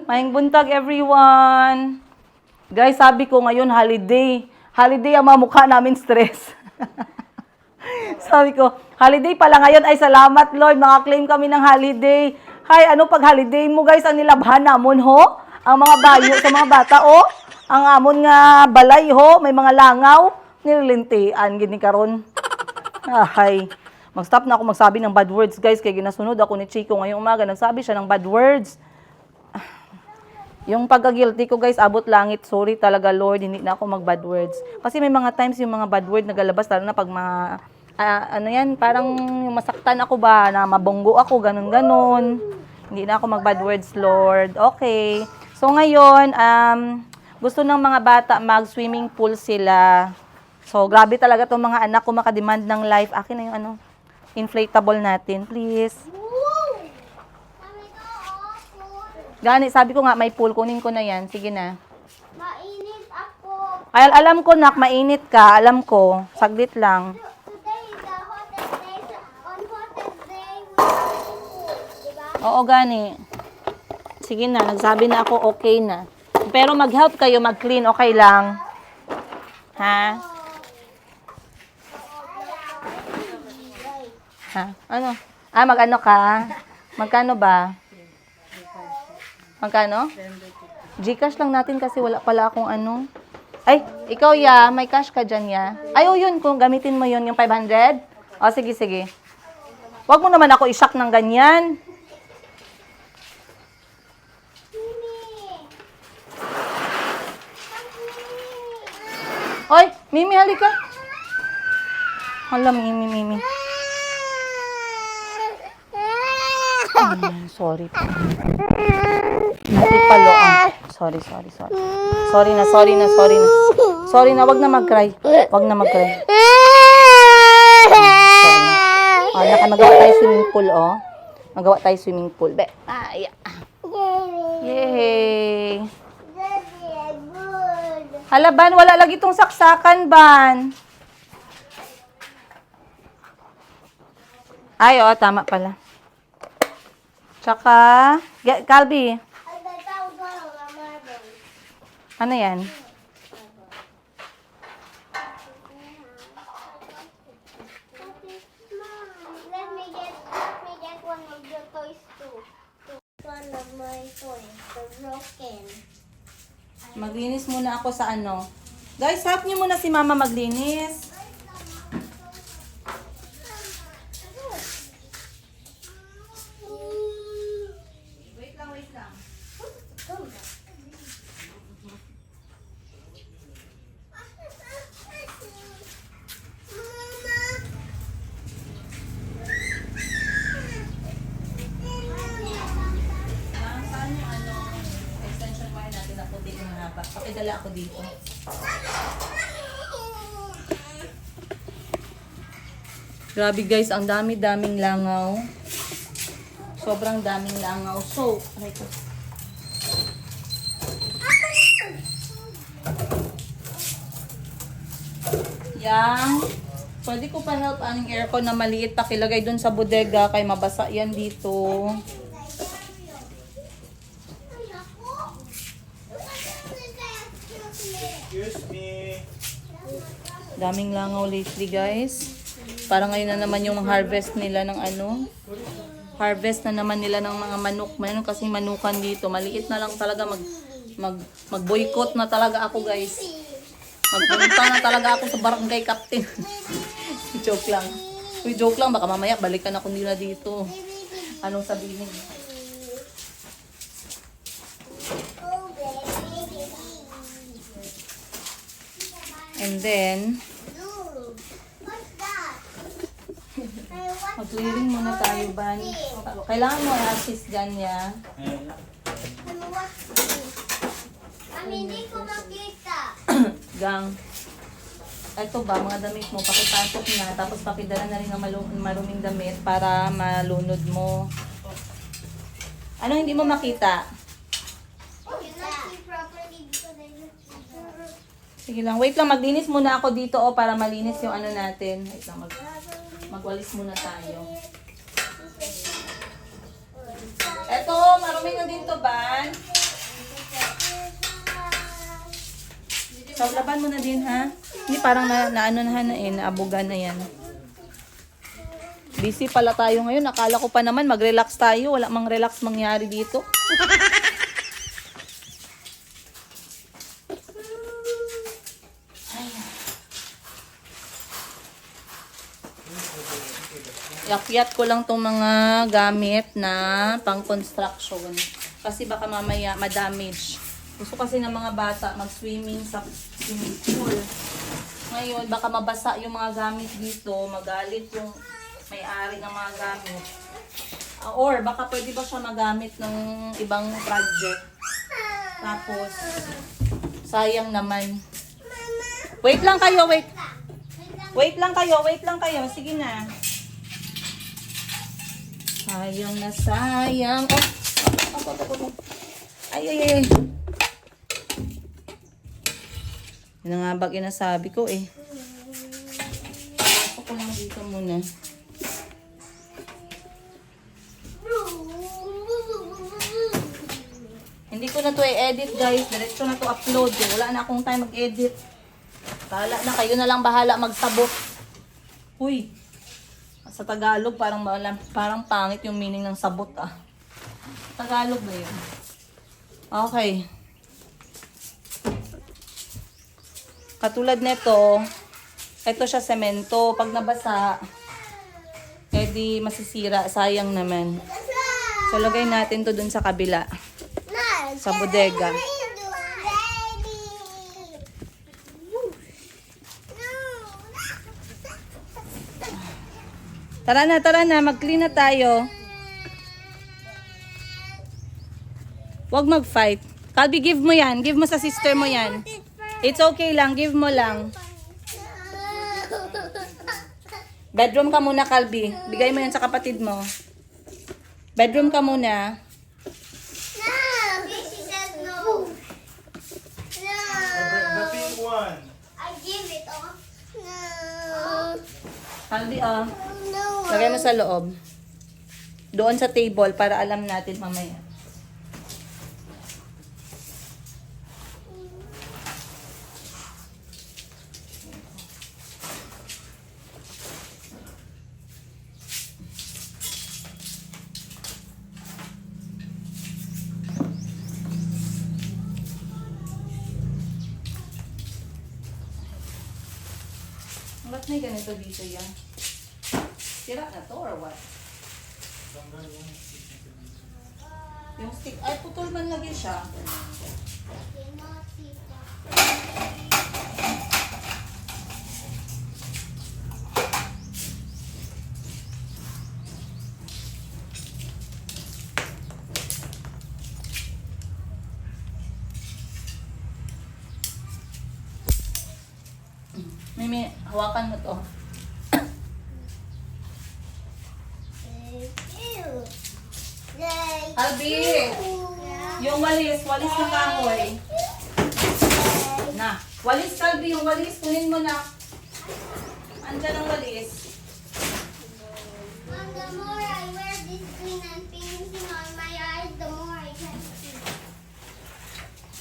Maayong buntag, everyone. Guys, sabi ko ngayon, holiday. Holiday ang mga mukha namin stress. Sabi ko, holiday pala ngayon. Ay, salamat, Lord. Maka-claim kami ng holiday. Hay, ano pag holiday mo, guys? Ang nilabhan namon, ho? Ang mga bayo sa mga bata, oh. Ang amon nga balay, ho. May mga langaw. Nilintian, gini karon. Ay, mag-stop na ako magsabi ng bad words, guys. Kaya ginasunod ako ni Chico ngayong umaga. Nagsabi siya ng bad words. Yung pagka-guilty ko, guys, abot langit. Sorry talaga, Lord. Hindi na ako mag-bad words. Kasi may mga times yung mga bad word nagalabas, lalo na pag mga, ano yan, parang yung masaktan ako ba, na mabonggo ako, ganun-ganun. Hindi na ako mag-bad words, Lord. Okay. So, ngayon, gusto ng mga bata mag-swimming pool sila. So, grabe talaga itong mga anak ko makademand ng life. Akin na yung ano, inflatable natin, please. Gani, sabi ko nga, may pool. Kunin ko na yan. Sige na. Mainit ako. Ay, alam ko, nak, mainit ka. Alam ko. Saglit lang. Today is the hottest day. On hottest day, we have pool. Diba? Oo, gani. Sige na, nagsabi na ako, okay na. Pero mag-help kayo, mag-clean, okay lang. Ha? Ha? Ano? Mag-ano ka? Magkano ba? Magkano? Gcash lang natin kasi wala pala akong ano. Ay, ikaw ya, may cash ka dyan ya. Ay, oh yun, kung gamitin mo yun, yung 500. O, sige, sige. Huwag mo naman ako isak ng ganyan. Hoy, Mimi, halika. Hala, Mimi. Sorry po. Palo, Sorry. Sorry na. Sorry na, wag na mag-cry. Sorry. Magawa tayo swimming pool, oh. Magawa tayo swimming pool. Be. Yay. Hala, Ban, wala lagi itong saksakan, Ban. Ay, oo, tama pala. Tsaka, Calby. Ano yan? Let me get one of your toys too. One of my toys, the broken. Maglinis muna ako sa ano. Guys, help niyo muna si Mama maglinis. Wait lang. Saan yung ano, extension wire natin na puti ng haba? Pakidala ako dito. Grabe guys, ang dami-daming langaw. Sobrang daming langaw. So, aray ko. Yang, pwede ko pa help aning aircon na maliit pakilagay dun sa bodega kay mabasa yan dito. Excuse me. Daming langaw lately guys. Para ngayon na naman yung harvest nila ng ano. Harvest na naman nila ng mga manok. Mayroon kasi manukan dito. Maliit na lang talaga mag-boycott na talaga ako guys. Magpunta na talaga ako sa barangay captain. Joke lang. Uy, joke lang. Baka mamaya balikan ako nila dito. Anong sabihin? And then, mag-clearing muna tayo, Ban. Kailangan mo i-assist dyan, ya. Hindi ko makita. Gang. Ito ba, mga damit mo, pakipasok na, tapos pakidala na rin ng maruming damit para malunod mo. Ano hindi mo makita? Sige lang, wait lang, maglinis muna ako dito para malinis yung ano natin. Wait lang, magwalis muna tayo. Eto, maruming ang din to, Ban. So, laban mo na din, ha? Hindi, parang naano na naabugan na yan. Busy pala tayo ngayon. Akala ko pa naman mag-relax tayo. Wala mang relax mangyari dito. Yakyat ko lang tong mga gamit na pang-construction. Kasi baka mamaya ma-damage. Gusto kasi ng mga bata mag-swimming sa swimming pool. Ngayon, baka mabasa yung mga gamit dito. Magalit yung may-ari ng mga gamit. Or baka pwede ba siya magamit ng ibang project. Tapos, sayang naman. Wait lang kayo, wait. Wait lang kayo. Sige na. Sayang na sayang. Oh. Ay. Yan nga ba inasabi ko eh. Pasok ko lang dito muna. Hindi ko na to i-edit guys. Diretso na to upload. Wala na akong time mag-edit. Bahala na. Kayo na lang bahala magsabot. Uy. Sa Tagalog, parang pangit yung meaning ng sabot ah. Tagalog ba yun? Okay. Katulad nito, ito siya semento. Pag nabasa, edi masisira. Sayang naman. So, lagay natin to dun sa kabila. Sa bodega. Tara na. Mag-clean na tayo. Huwag mag-fight. Calby, give mo yan. Give mo sa sister mo yan. It's okay lang. Give mo lang. Bedroom ka muna, Calby. Bigay mo yan sa kapatid mo. Bedroom ka muna. She says no. The pink one. I give it off. No. Calby, No. lagay mo sa loob. Doon sa table para alam natin mamaya. Ba't may ganito dito yan? Sira na to or what? Yung stick, ay putol man lagi siya. Mimi, hawakan mo to. Albi! Yung walis na kahoy. Na, walis Albi, yung walis, kunin mo na. Andyan ang walis. Mom, the more I wear this green and pink on my eyes, the more I can see.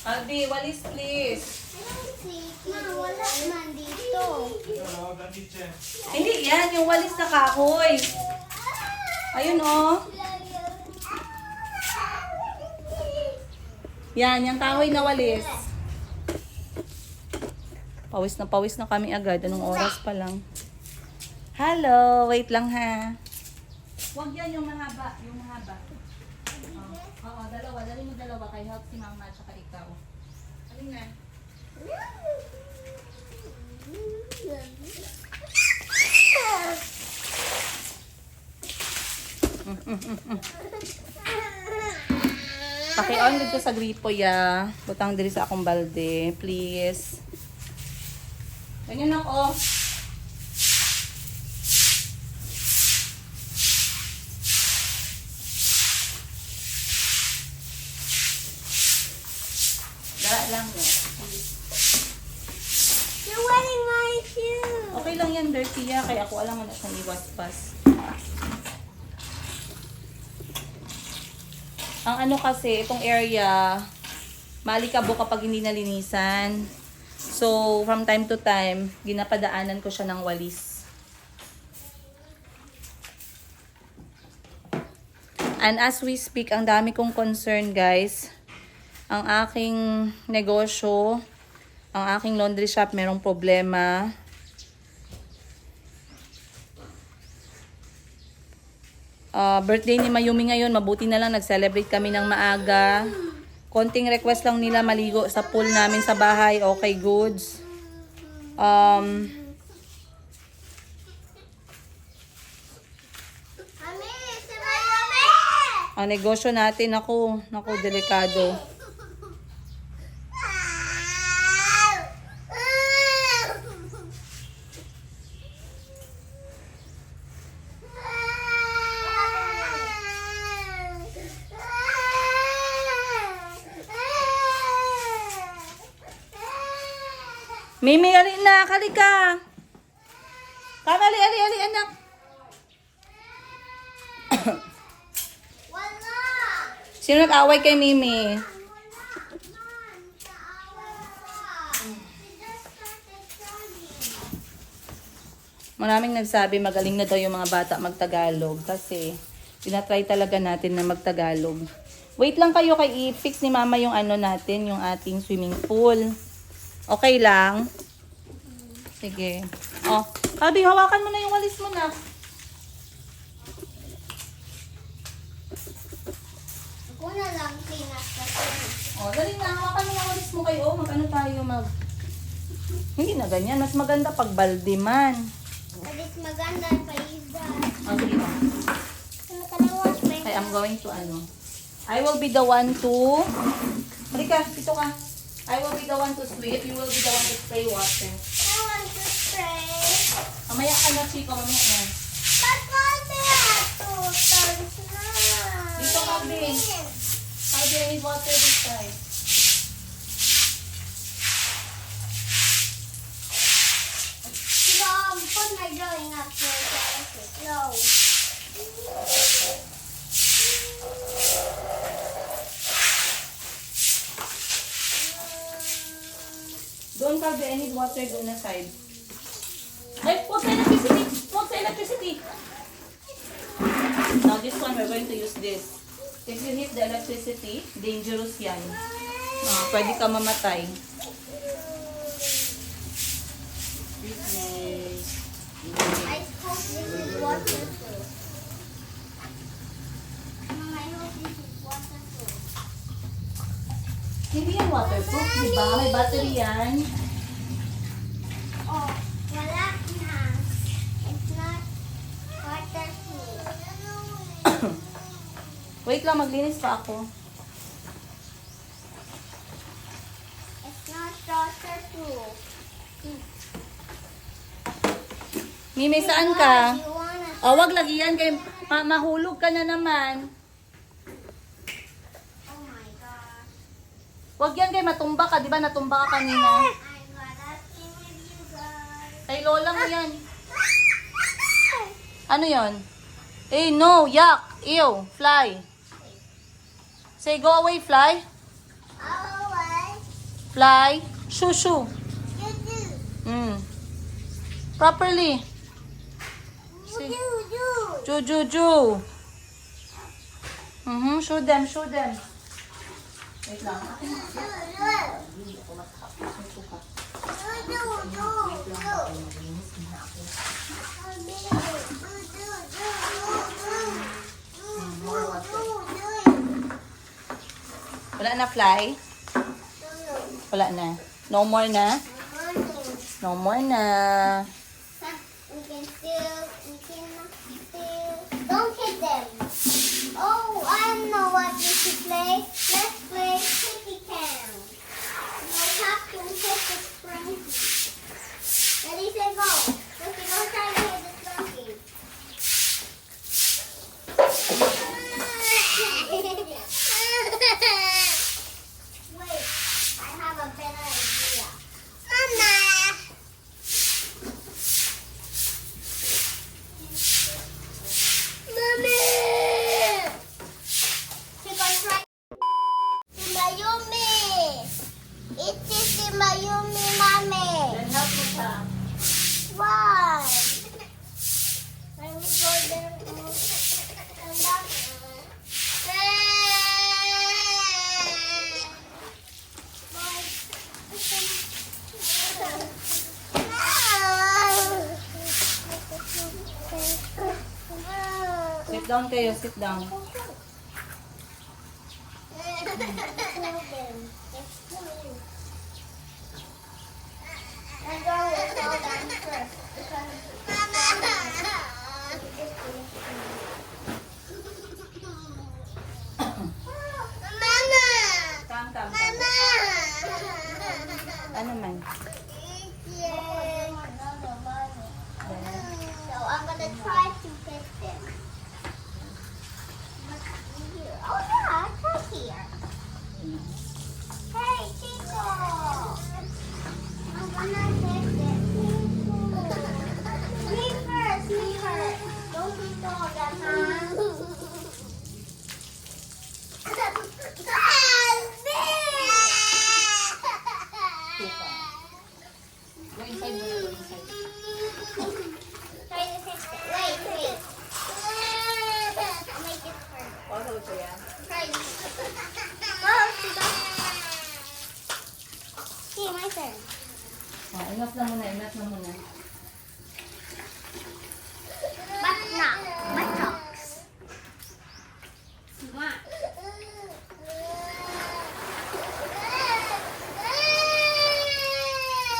Albi, walis please. I don't see. Ma, wala man dito. Hello, the kitchen. Hindi yan, yung walis na kahoy. Ayun oh. Yan, yung kahoy na walis. Pawis na kami agad. Anong oras pa lang? Hello, wait lang ha. Huwag yan yung mahaba. Oo, dalawa. Dali mo dalawa. Kay help si mama at saka ikaw. Alin na? Paki-on dito sa gripo ya. Butang diri sa akong balde, please. Ganyan ako. Dala lang yan. You're wearing my shoes. Okay lang yan, dirty ya. Kaya ako alam mo na siyang iwaspas. Ang ano kasi, itong area, maalikabok kapag hindi nalinisan. So, from time to time, ginapadaanan ko siya ng walis. And as we speak, ang dami kong concern, guys. Ang aking negosyo, ang aking laundry shop, merong problema. Birthday ni Mayumi ngayon, mabuti na lang nag-celebrate kami ng maaga. Konting request lang nila maligo sa pool namin sa bahay. Okay, goods. Mami, si Mayumi! Ang negosyo natin, naku, delikado. Mimi, ali na, kali ka. Ali, anak. Wala! Sino nag-away kay Mimi? Maraming nagsabi magaling na daw yung mga bata magtagalog kasi tinatry talaga natin na magtagalog. Wait lang kayo kay i-fix ni Mama yung ano natin, yung ating swimming pool. Okay lang? Sige. Oh, Abi, hawakan mo na yung walis mo na. Ako na lang pinakasin. Oh, dali na, hawakan mo yung walis mo kayo. Mag-ano tayo Hindi na ganyan. Mas maganda pag balde man. Alis maganda pa isan. Oh, sige na. Ano ka na wash my Okay, I'm going to ano. I will be the one to... Halika, dito ka. I will be the one to sweep. You will be the one to spray water. I want to spray. Mamaya ka na, Chico. Mamaya na. But why they have two turns na? Dito ka, Bin. How do you need water this time? Put my drawing up so it's slow. Doon ka, I need water doon na side. Ay, huwag sa electricity! Huwag sa electricity! Now this one, we're going to use this. If you hit the electricity, dangerous yan. Pwede ka mamatay. I hope this is waterproof. Mom, I hope this is waterproof. Hindi yan waterproof, di ba? May battery yan. Oh, wala na. It's not waterproof. Wait lang, maglinis pa ako. It's not waterproof. Mimi, saan ka? You wanna O, wag lagi yan kay mahulog ka na naman. Oh my gosh. Wag yan kay matumba ka, di ba? Natumba ka kanina. I gotta sing with you guys. Kay lola mo yan. Ano yon? Eh, no, yuck, ew, fly. Say, go away, fly. Alright. Fly, shoo, shoo. You do. Properly. You do. Ju, ju, ju. Show them, show them. Wait lang. Wala na, fly? Wala na. No more na? No more na. Don't hit them. Oh, I know what we should play. Let's play kitty cam. You have to hit the spring. Ready, set, go. Look, you don't try to hit the spring. Wait, I have a better idea. Mama! down kayo, sit down. I'm going to fall down first because Come. Ano man? So I'm gonna try to fit them. Oh yeah, it's right here. Hey, Chico! I'm gonna fit them. Me first. Don't be tall, Go inside mo, go inside. Try to fit them. Wait. I'll make it first. Hold ko yan. Try this. Oh, Chico. Okay, my turn. Enough na muna. Buttocks. Smart.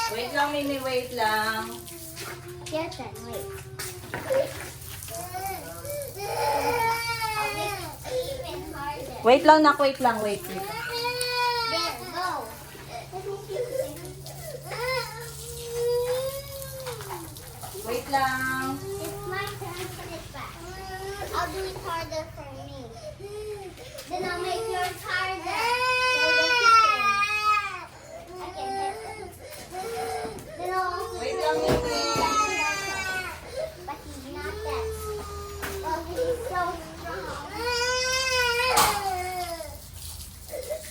Wait lang, Mimi, wait lang. Your turn, wait. I'll make it even harder. Wait lang, nak, wait lang, wait. Then go. Wait lang. It's my turn to put it back. I'll do it harder for me. Then I'll make yours harder. For the chicken. I can hit it. Then I'll also Wait do lang, it. Mimi. But he's not that. Well, he's so strong.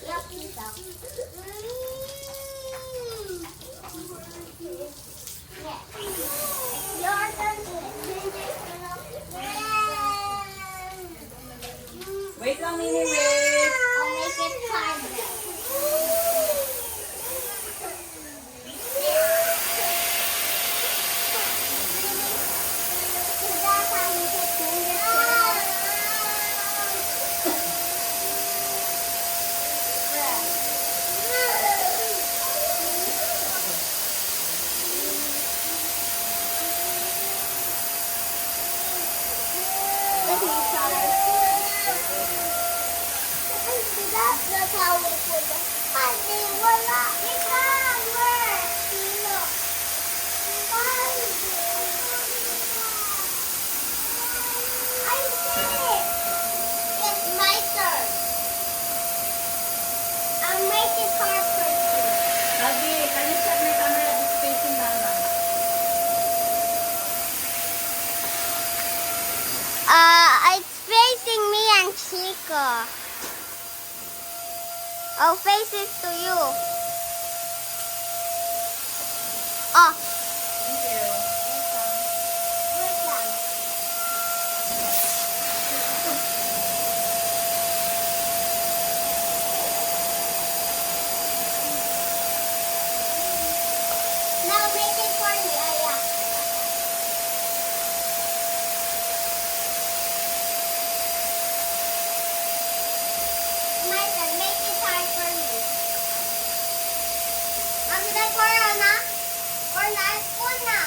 Yup, he's out. Yeah. Your turn to Wait lang, Mimi, wait. I'll make it harder. That's how you get That's how we put it. Honey, wala. Ikaw, where? Sino? I did it. It's my turn. I'll make it hard for you. Lagi, can you set my camera this facing Mama? It's facing me and Chico. I'll face it to you. Oh. Thank you. Now make it for me, Aya. My turn, make it hard for me. Magdala corona. Corona, una.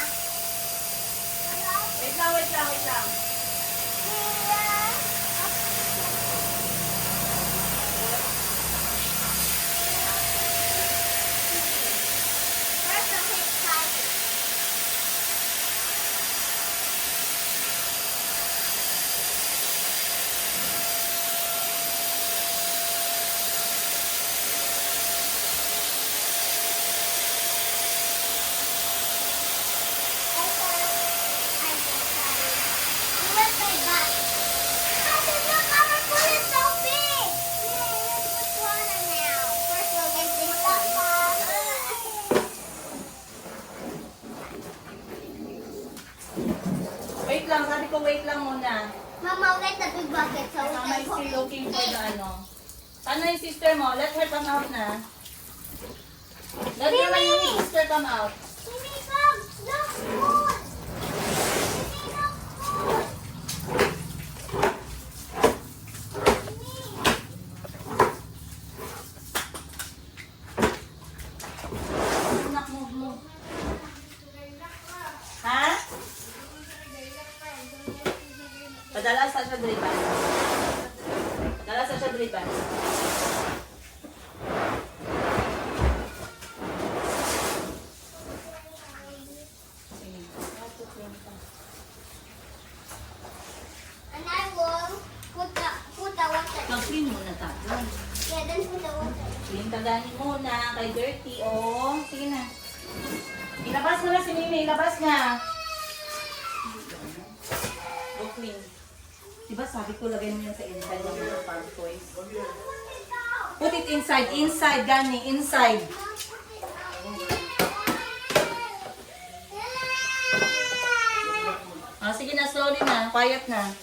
Wait lang. First, I'll hit side. Wait lang, sabi ko wait lang muna. Mama, get the big bucket so we Mama can is put still looking for it. the ano. Ano yung sister mo? Let her come out na. Let your Mimi! sister come out. Mimi, come! Look, food! Mimi, look, food! driban. Dala sa siya driban. And I will put the water. Mag-clean muna tayo. Yeah, then put the water. Clean taganin muna kay dirty. Oh, sige na. Ilabas mo na si Mimi. Ilabas niya. Go clean. Diba sabi ko lagay mo yan sa inside ng mga farm toys. Put it inside. Inside, Gani. Inside. Ah, sige na. Slowly na. Quiet na.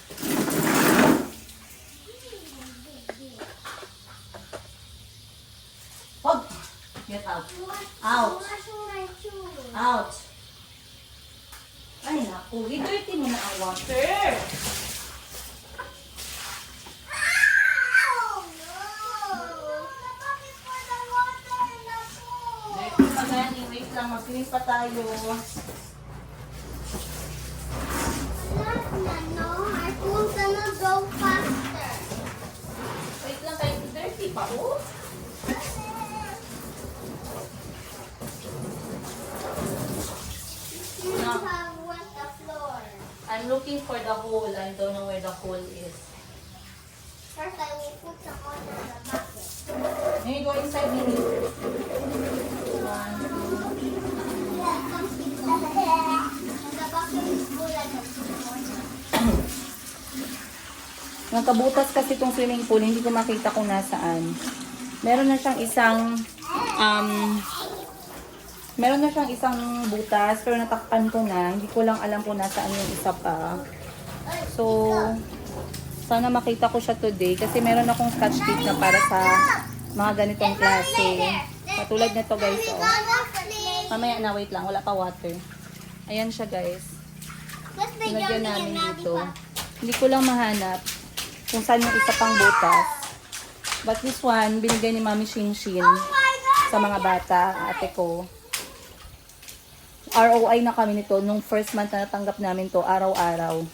Wag. Get out. Out. Washing my shoes. Out. Ay, naku. I-dirty mo na ang water. Oh, no. Bakit for the water in the pool? Dirty pa gani. Wait lang. Mag-clean pa tayo. No, our pool's gonna go faster. Wait lang tayo. Dirty pa. Oh. You have wet the floor. I'm looking for the hole. I don't know where the hole is. First, I will put some water in the bucket. Maybe go inside, Mimi. One, two. Yeah, come see the And the bucket is full, I can put water. Nagkabutas kasi itong swimming pool. Hindi ko makita kung nasaan. Meron na siyang isang butas. Pero natakpan ko na. Hindi ko lang alam kung nasaan yung isa pa. So, sana makita ko siya today. Kasi meron akong scotch tape na para sa mga ganitong klase. Katulad nito guys. Oh. Mamaya na, wait lang. Wala pa water. Ayan siya guys. Pinagyan namin dito. Hindi ko lang mahanap kung saan yung isa pang butas. But this one, binigay ni Mami Shinshin sa mga bata, ate ko. ROI na kami nito. Nung first month na natanggap namin to, araw-araw.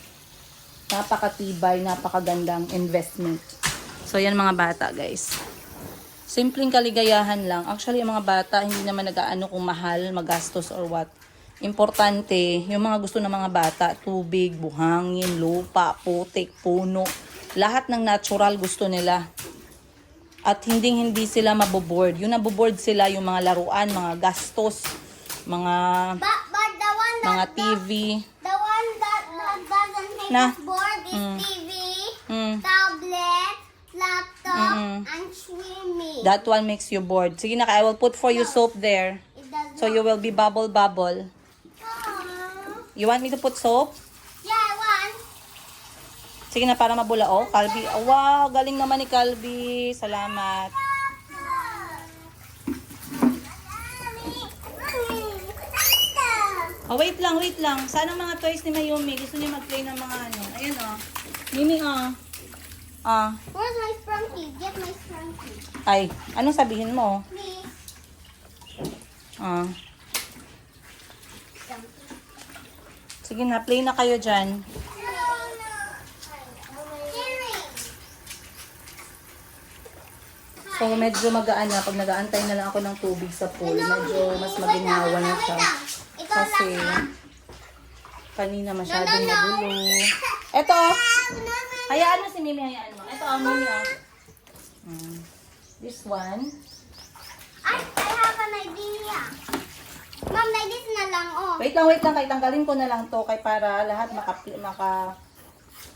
Napakatibay, napakagandang investment. So, yan mga bata, guys. Simpleng kaligayahan lang. Actually, yung mga bata, hindi naman nag-aano kung mahal, magastos or what. Importante, yung mga gusto ng mga bata, tubig, buhangin, lupa, putik, puno. Lahat ng natural gusto nila. At hindi sila maboboard. Yung naboboard sila, yung mga laruan, mga gastos, mga But the one that mga TV. The one that doesn't make Na. us bored is TV, tablet, laptop, and swimming. That one makes you bored. Sige na, I will put for you soap there. It does So you will be bubble. Aww. You want me to put soap? Yeah, I want. Sige na, para mabula. Oh, Calby. Oh, wow, galing naman ni Calby. Salamat. Oh, wait lang, wait lang. Sana mga toys ni Mayumi. Gusto niya mag-play ng mga ano. Ayun, oh. Mimi, oh. Ah. Where's my scrunchie? Get my scrunchie. Ay, anong sabihin mo? Please. Ah. Sige na, play na kayo dyan. So, medyo magaan na. Pag nag-aantay na lang ako ng tubig sa pool, medyo mas maginhawa na siya. Kasi, kanina masyadong magulo. Eto, hayaan mo si Mimi, hayaan mo. Eto, Mimi, This one. I have an idea. Mom, like this na lang, oh. Wait lang, kay tanggalin ko na lang to kay para lahat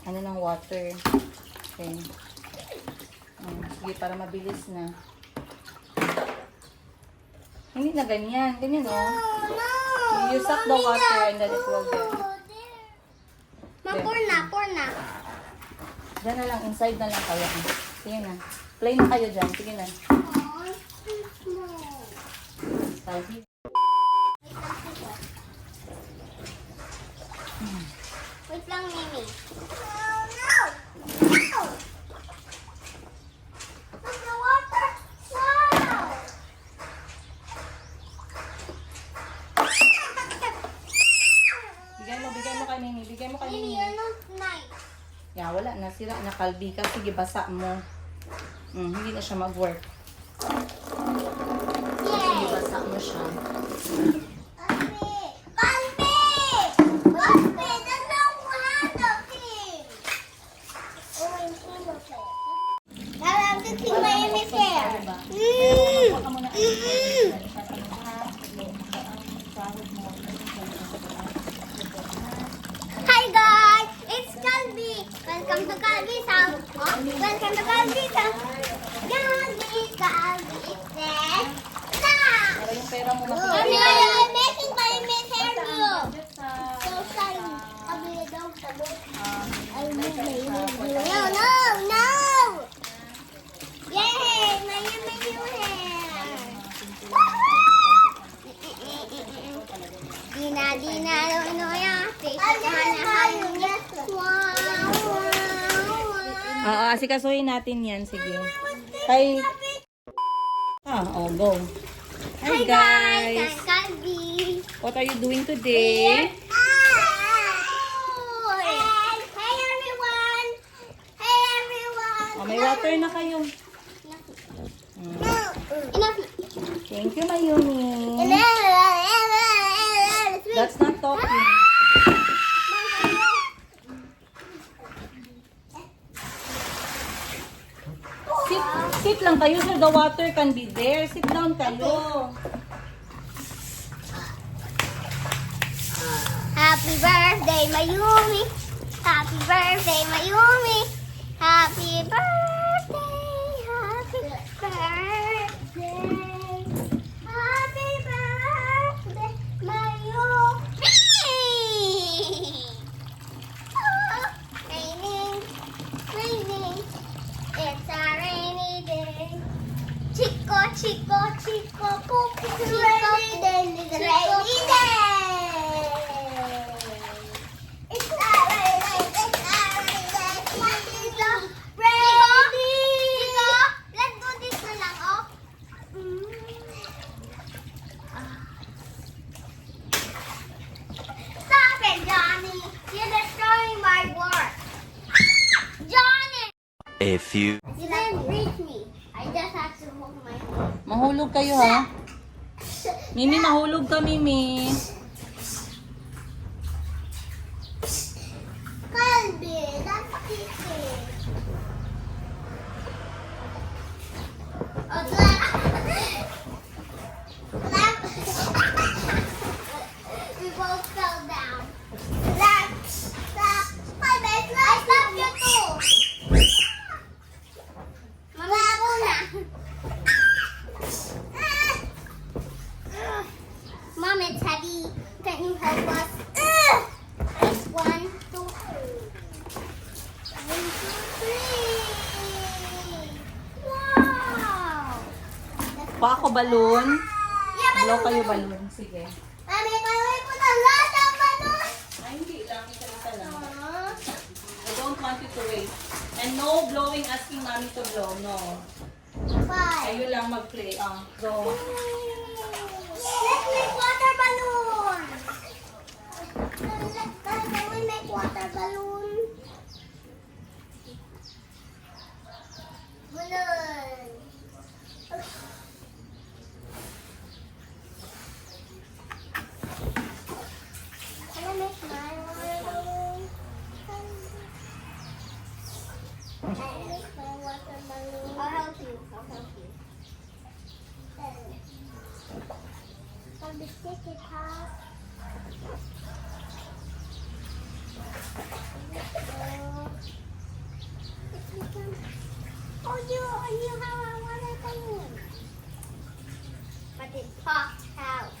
ano ng water. Okay. Sige, para mabilis na. Hindi na ganyan. Ganyan, oh. No. You suck the water and then it will get. Mom, pour na. Diyan na lang, inside na lang kayo. Sige na. Play na kayo dyan. Sige na. Oh, it's too small. Salvi. Wait lang, Mimi. No. Look, the water. Wow. Bigay mo kay Mimi. Bigay mo kay Mimi, Mimi. you're not nice. Yeah, wala na. Sira na Calbi kasi gibasa mo. Hindi na siya mag-work. Kasi gibasa mo siya. Hi guys, it's Calvi. Welcome to Calvi's house. Welcome to Calvi's house. Calvi says, stop. Para yung pera mo Mommy, I'm making my hair blue. So shiny. No, no, no. Yay, my new hair. Dina, no, yate. Asikasuhin natin yan. Sige. Kay... go. Hi guys! I'm Calvi. What are you doing today? Hey everyone! Hey everyone! Oh, may water na kayo. Enough. Thank you, Mayumi. That's not talking. Sit lang kayo so the water can be there. Sit down kayo. Happy birthday, Mayumi! Happy birthday, Mayumi! Happy birthday! Happy birthday! Happy birthday, Mayumi! Oh, raining, raining. It's a rainy day. Chico, chico, chico, poop, chico, rainy day. It's a rainy day. It's a rainy day. It's a rainy day. It's a rainy. Chico, let's do this na lang, oh. Stop it, Johnny. You're destroying my work. Johnny! A few. You didn't reach me. I just have to move my hand. Mahulog kayo ha. Mimi, mahulog ka, Mimi. Calvi, that's easy. Oh, clap. We both fell down. Clap. Clap. Hi, babe. I slapped you too. Mama, ako na. Mom, it's heavy. Can you help us? 1, 2, 3. Wow! Pa ako balloon. Yeah, Blow kayo balloon. Sige. Mami, kawin po na lahat ang balon! Ay, hindi lang. Isa-isa lang. I don't want you to wait. And no blowing asking mommy to blow. No. 5. Kayo lang mag-play. Go. Let's make water balloon! Can we make water balloon? Balloon! Can I make my water balloon? Can I make my water balloon? I'll help you. I'll be stick it up. Oh, you have a water balloon. But it popped out.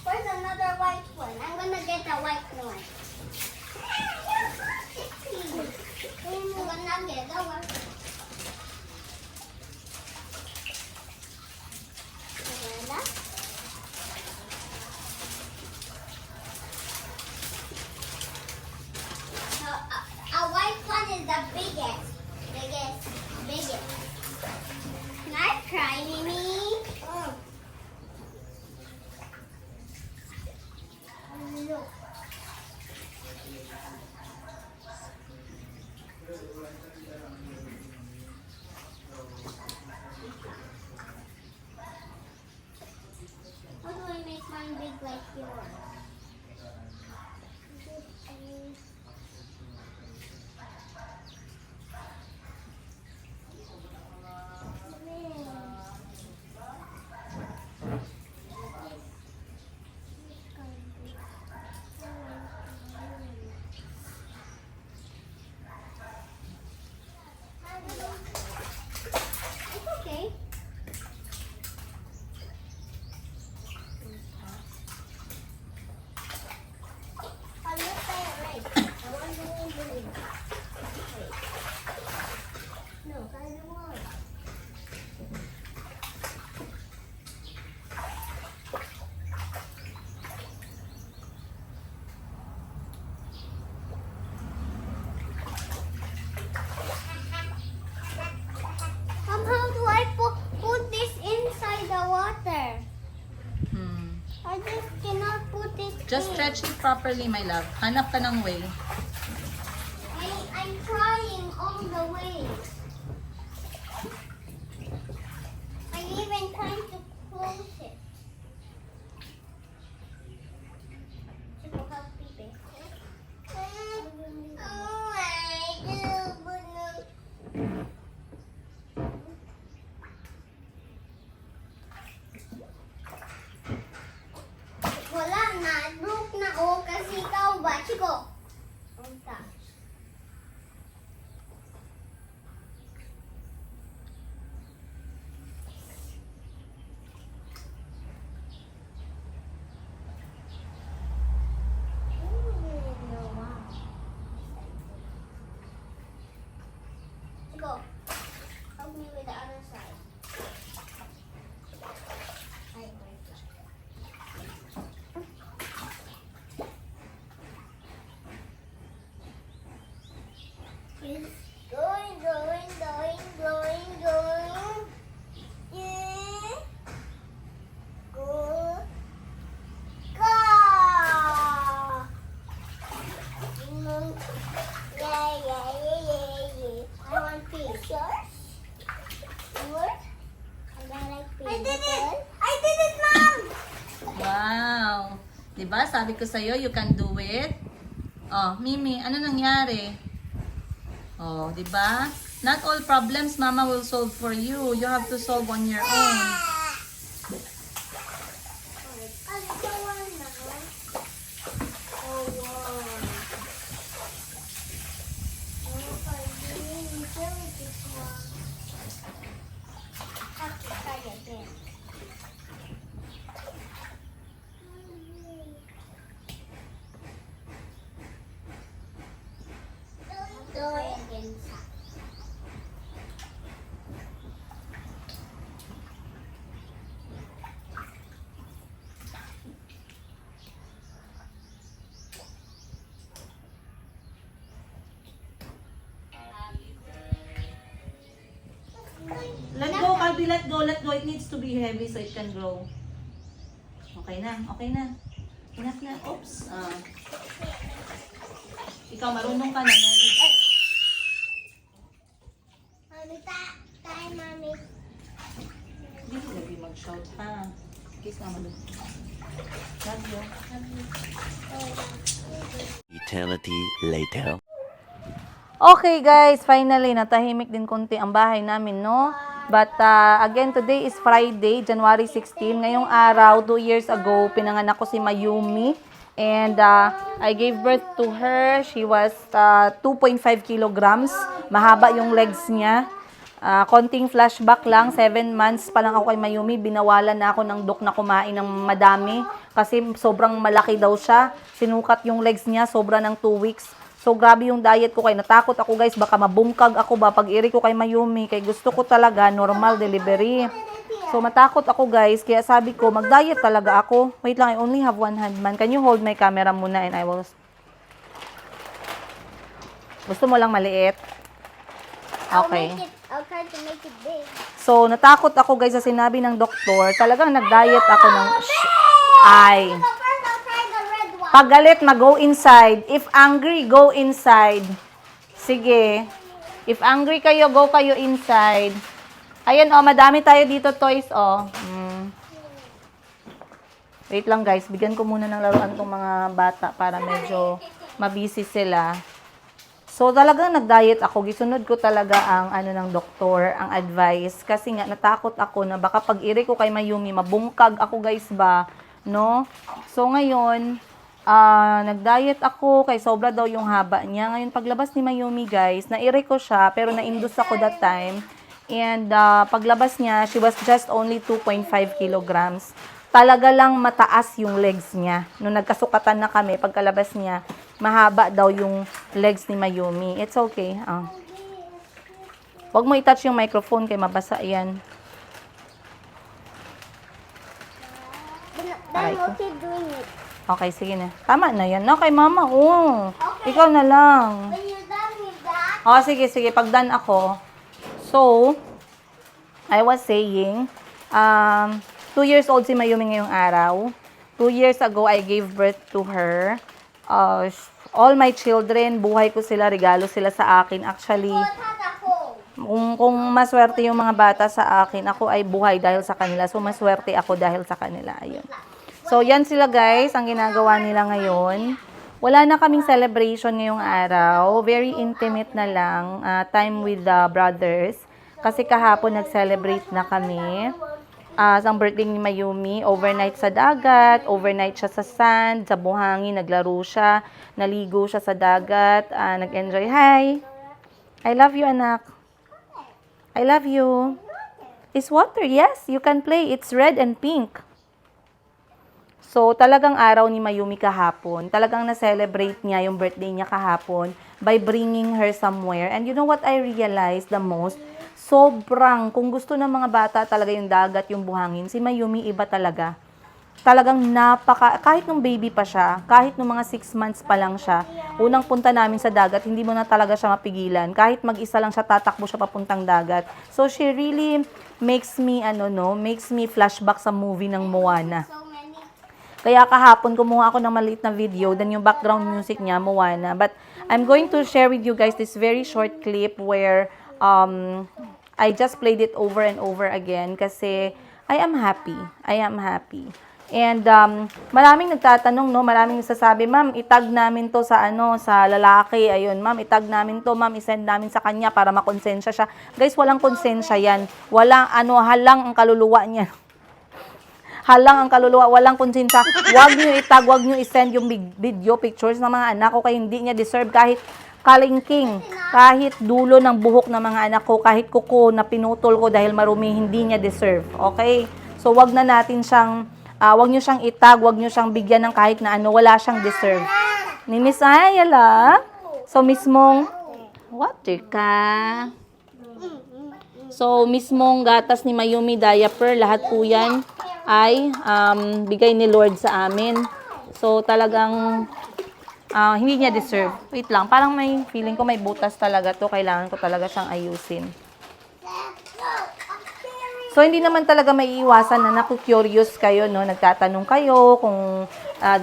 Where's another white one? I'm gonna get the white one. I'm gonna get the white one. Wala? Just stretch it properly, my love. Hanap ka ng way. I'm trying all the way. I'm even trying to close it. Chico, help me, babe. Wala na. Broke na ako kasi ikaw ba? Chico. Oh gosh. Chico, help me with the other side. Ay, wait lang. It's going. Yeah. Go. Go. Yeah. I want pink. Yours? I did it, Mom! Wow! Diba? Sabi ko sa'yo, you can do it. Oh, Mimi, ano nangyari? Oh, diba? Not all problems Mama will solve for you. You have to solve on your own. Let go, Calby, let go. It needs to be heavy so it can grow. Okay na. Enough na. Oops. Ikaw, marunong ka na. Ay! Mommy, time, Mommy. Hindi ko lagi mag-shout, ha? Kiss na malo. Love you. Eternity later. Okay guys, finally natahimik din konti ang bahay namin, no? But again, today is Friday, January 16. Ngayong araw, 2 years ago, pinanganak ko si Mayumi. And I gave birth to her. She was 2.5 kilograms. Mahaba yung legs niya. Konting flashback lang, 7 months pa lang ako kay Mayumi. Binawalan na ako ng dok na kumain ng madami. Kasi sobrang malaki daw siya. Sinukat yung legs niya, sobra ng 2 weeks. So, grabe yung diet ko kay natakot ako guys, baka mabungkag ako ba pag-iri ko kay Mayumi, kay gusto ko talaga normal delivery. So, matakot ako guys, kaya sabi ko, mag-diet talaga ako. Wait lang, I only have one hand man. Can you hold my camera muna and I will... Gusto mo lang maliit? Okay. I'll try to make it big. So, natakot ako guys sa sinabi ng doktor. Talagang nag-diet ako ng... Ay... First, I'll try the red one. Pag galit, mag-go inside. If angry, go inside. Sige. If angry kayo, go kayo inside. Ayan, oh, madami tayo dito toys, oh. Wait lang, guys. Bigyan ko muna ng laruan tong mga bata para medyo mabisi sila. So, talagang nag-diet ako. Gisunod ko talaga ang ano ng doktor, ang advice. Kasi nga, natakot ako na baka pag-iri ko kay Mayumi, mabungkag ako, guys, ba? No? So, ngayon... nag-diet ako, kay sobra daw yung haba niya. Ngayon, paglabas ni Mayumi, guys, na-iri ko siya, pero na-induce ako that time. And paglabas niya, she was just only 2.5 kilograms. Talaga lang mataas yung legs niya. Nung nagkasukatan na kami, pagkalabas niya, mahaba daw yung legs ni Mayumi. It's okay. Huwag mo i-touch yung microphone, kay mabasa yan. Then we'll keep doing it. Okay, sige na. Tama na yan. Okay, mama. Oh. Ikaw na lang. When you're done with that, Oh, sige. Pag done ako. So, I was saying, 2 years old si Mayumi ngayong araw. 2 years ago, I gave birth to her. All my children, buhay ko sila, regalo sila sa akin. Actually, kung maswerte yung mga bata sa akin, ako ay buhay dahil sa kanila. So, maswerte ako dahil sa kanila. Ayun. So, yan sila guys, ang ginagawa nila ngayon. Wala na kaming celebration ngayong araw. Very intimate na lang. Time with the brothers. Kasi kahapon nag-celebrate na kami. Ang birthday ni Mayumi, overnight sa dagat, overnight siya sa sand, sa buhangin, naglaro siya, naligo siya sa dagat, nag-enjoy. Hi! I love you, anak. I love you. It's water, yes, you can play. It's red and pink. So, talagang araw ni Mayumi kahapon. Talagang na-celebrate niya yung birthday niya kahapon by bringing her somewhere. And you know what I realized the most? Sobrang, kung gusto ng mga bata talaga yung dagat, yung buhangin, si Mayumi iba talaga. Talagang kahit nung baby pa siya, kahit nung mga 6 months pa lang siya, unang punta namin sa dagat, hindi mo na talaga siya mapigilan. Kahit mag-isa lang siya, tatakbo siya papuntang dagat. So, she really makes me, makes me flashback sa movie ng Moana. Kaya kahapon, kumuha ako ng maliit na video, then yung background music niya, Moana. But, I'm going to share with you guys this very short clip where, I just played it over and over again kasi I am happy. I am happy. And maraming nagtatanong, no, maraming nagsasabi, "Ma'am, itag namin 'to sa sa lalaki." Ayun, "Ma'am, itag namin 'to, ma'am, isend namin sa kanya para makonsensya siya." Guys, walang konsensya 'yan. Walang halang ang kaluluwa niya. Halang ang kaluluwa, walang konsensya. Huwag niyo itag, huwag niyo isend yung video pictures ng mga anak ko kaya hindi niya deserve kahit kalingking, kahit dulo ng buhok ng mga anak ko, kahit kuko na pinutol ko dahil marumi, hindi niya deserve. Okay? So, wag na natin siyang, wag niyo siyang itag, wag niyo siyang bigyan ng kahit na wala siyang deserve. Ni Miss Ayala, so mismong, water ka. So, mismong gatas ni Mayumi, diaper, lahat po yan ay bigay ni Lord sa amin. So, talagang hindi niya deserve. Wait lang, parang may feeling ko may butas talaga to. Kailangan ko talaga siyang ayusin. So, hindi naman talaga may iwasan na naku-curious kayo, no? Nagtatanong kayo kung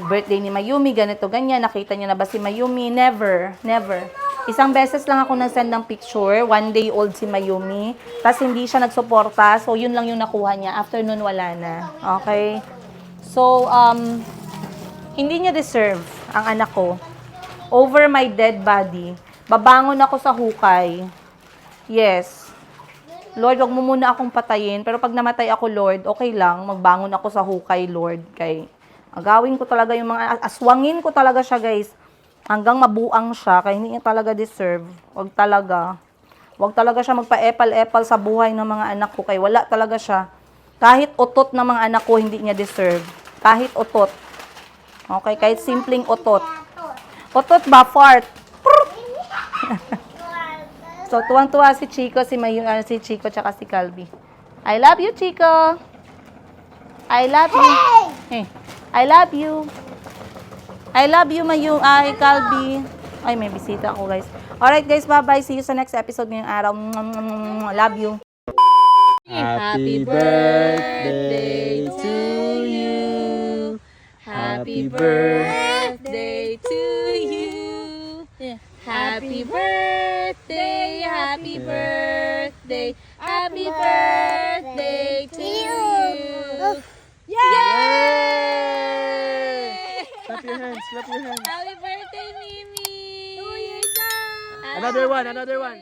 birthday ni Mayumi, ganito, ganyan. Nakita niyo na ba si Mayumi? Never, never. Isang beses lang ako nag-send ng picture. 1 day old si Mayumi. Tapos hindi siya nagsuporta. So, yun lang yung nakuha niya. After nun, wala na. Okay? So, hindi niya deserve ang anak ko. Over my dead body. Babangon ako sa hukay. Yes. Lord, wag mo muna akong patayin. Pero pag namatay ako, Lord, okay lang. Magbangon ako sa hukay, Lord. Kay agawin ko talaga yung mga, aswangin ko talaga siya, guys. Hanggang mabuang siya. Kaya hindi niya talaga deserve. Wag talaga. Wag talaga siya magpa-epal-epal sa buhay ng mga anak ko. Kaya wala talaga siya. Kahit utot ng mga anak ko, hindi niya deserve. Kahit utot. Okay, kahit simpleng utot. Utot ba? Fart. So, tuwang-tuwa si Chico, si Chico, tsaka si Calby. I love you, Chico. I love you. Hey! I love you. I love you, Calby. Ay, may bisita ako, guys. Alright, guys, bye-bye. See you sa next episode ngayong araw. Love you. Happy birthday to you. Happy birthday to you. Happy birthday, happy birthday, happy birthday to you. Yay! Clap your hands, clap your hands. Happy birthday, Mimi! 2 years old! Another one, another one.